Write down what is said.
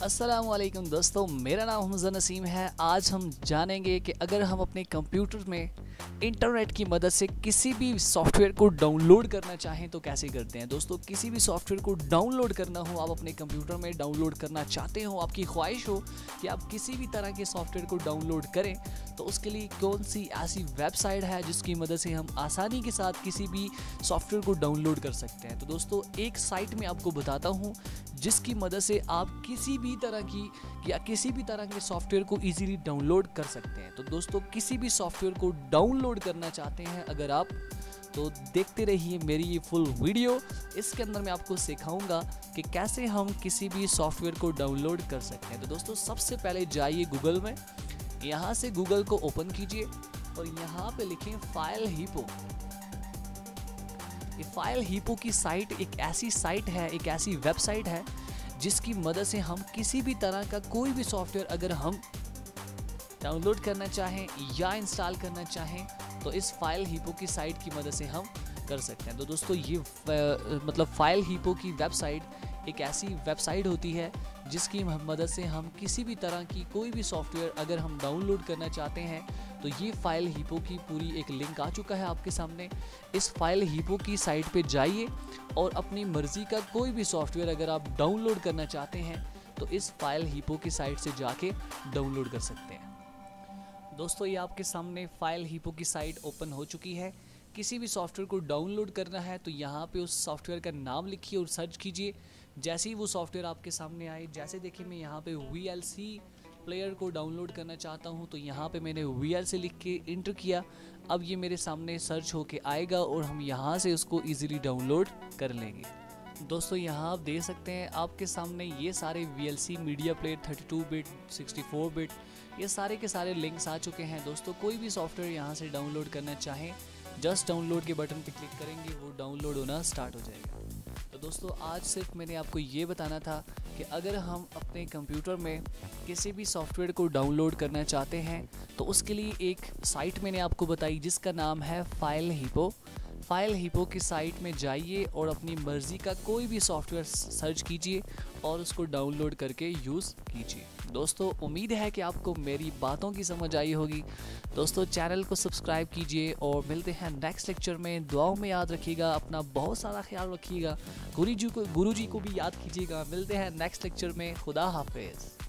अस्सलामुअलैकुम दोस्तों, मेरा नाम हमज़ा नसीम है। आज हम जानेंगे कि अगर हम अपने कंप्यूटर में इंटरनेट की मदद से किसी भी सॉफ्टवेयर को डाउनलोड करना चाहें तो कैसे करते हैं। दोस्तों, किसी भी सॉफ्टवेयर को डाउनलोड करना हो, आप अपने कंप्यूटर में डाउनलोड करना चाहते हो, आपकी ख्वाहिश हो कि आप किसी भी तरह के सॉफ्टवेयर को डाउनलोड करें, तो उसके लिए कौन सी ऐसी वेबसाइट है जिसकी मदद से हम आसानी के साथ किसी भी सॉफ्टवेयर को डाउनलोड कर सकते हैं। तो दोस्तों, एक साइट में आपको बताता हूँ जिसकी मदद से आप किसी भी तरह की या किसी भी तरह के सॉफ्टवेयर को इजीली डाउनलोड कर सकते हैं। तो दोस्तों, किसी भी सॉफ्टवेयर को डाउनलोड करना चाहते हैं अगर आप, तो देखते रहिए मेरी ये फुल वीडियो। इसके अंदर मैं आपको सिखाऊंगा कि कैसे हम किसी भी सॉफ्टवेयर को डाउनलोड कर सकते हैं। तो दोस्तों, सबसे पहले जाइए गूगल में, यहाँ से गूगल को ओपन कीजिए और यहाँ पे लिखें फाइल हीपो। ये फाइल हीपो की साइट एक ऐसी साइट है, एक ऐसी वेबसाइट है जिसकी मदद से हम किसी भी तरह का कोई भी सॉफ्टवेयर अगर हम डाउनलोड करना चाहें या इंस्टॉल करना चाहें तो इस फाइल हीपो की साइट की मदद से हम कर सकते हैं। तो दोस्तों, ये मतलब फाइल हीपो की वेबसाइट एक ऐसी वेबसाइट होती है जिसकी मदद से हम किसी भी तरह की कोई भी सॉफ्टवेयर अगर हम डाउनलोड करना चाहते हैं तो ये फाइल हीपो की पूरी एक लिंक आ चुका है आपके सामने। इस फाइल हीपो की साइट पे जाइए और अपनी मर्ज़ी का कोई भी सॉफ्टवेयर अगर आप डाउनलोड करना चाहते हैं तो इस फाइल हीपो की साइट से जाके डाउनलोड कर सकते हैं। दोस्तों, ये आपके सामने फाइल हीपो की साइट ओपन हो चुकी है। किसी भी सॉफ्टवेयर को डाउनलोड करना है तो यहाँ पे उस सॉफ्टवेयर का नाम लिखिए और सर्च कीजिए। जैसे ही वो सॉफ्टवेयर आपके सामने आए, जैसे देखिए मैं यहाँ पे VLC प्लेयर को डाउनलोड करना चाहता हूँ तो यहाँ पे मैंने VLC लिख के इंटर किया। अब ये मेरे सामने सर्च होके आएगा और हम यहाँ से उसको ईजिली डाउनलोड कर लेंगे। दोस्तों, यहाँ आप देख सकते हैं आपके सामने ये सारे VLC media player 32 bit 64 bit ये सारे के सारे लिंक्स आ चुके हैं। दोस्तों, कोई भी सॉफ्टवेयर यहाँ से डाउनलोड करना चाहें, जस्ट डाउनलोड के बटन पे क्लिक करेंगे, वो डाउनलोड होना स्टार्ट हो जाएगा। तो दोस्तों, आज सिर्फ मैंने आपको ये बताना था कि अगर हम अपने कंप्यूटर में किसी भी सॉफ्टवेयर को डाउनलोड करना चाहते हैं तो उसके लिए एक साइट मैंने आपको बताई जिसका नाम है फाइल हीपो। फाइल हीपो की साइट में जाइए और अपनी मर्ज़ी का कोई भी सॉफ्टवेयर सर्च कीजिए और उसको डाउनलोड करके यूज़ कीजिए। दोस्तों, उम्मीद है कि आपको मेरी बातों की समझ आई होगी। दोस्तों, चैनल को सब्सक्राइब कीजिए और मिलते हैं नेक्स्ट लेक्चर में। दुआओं में याद रखिएगा, अपना बहुत सारा ख्याल रखिएगा, गुरु जी को भी याद कीजिएगा। मिलते हैं नेक्स्ट लेक्चर में। खुदा हाफिज़।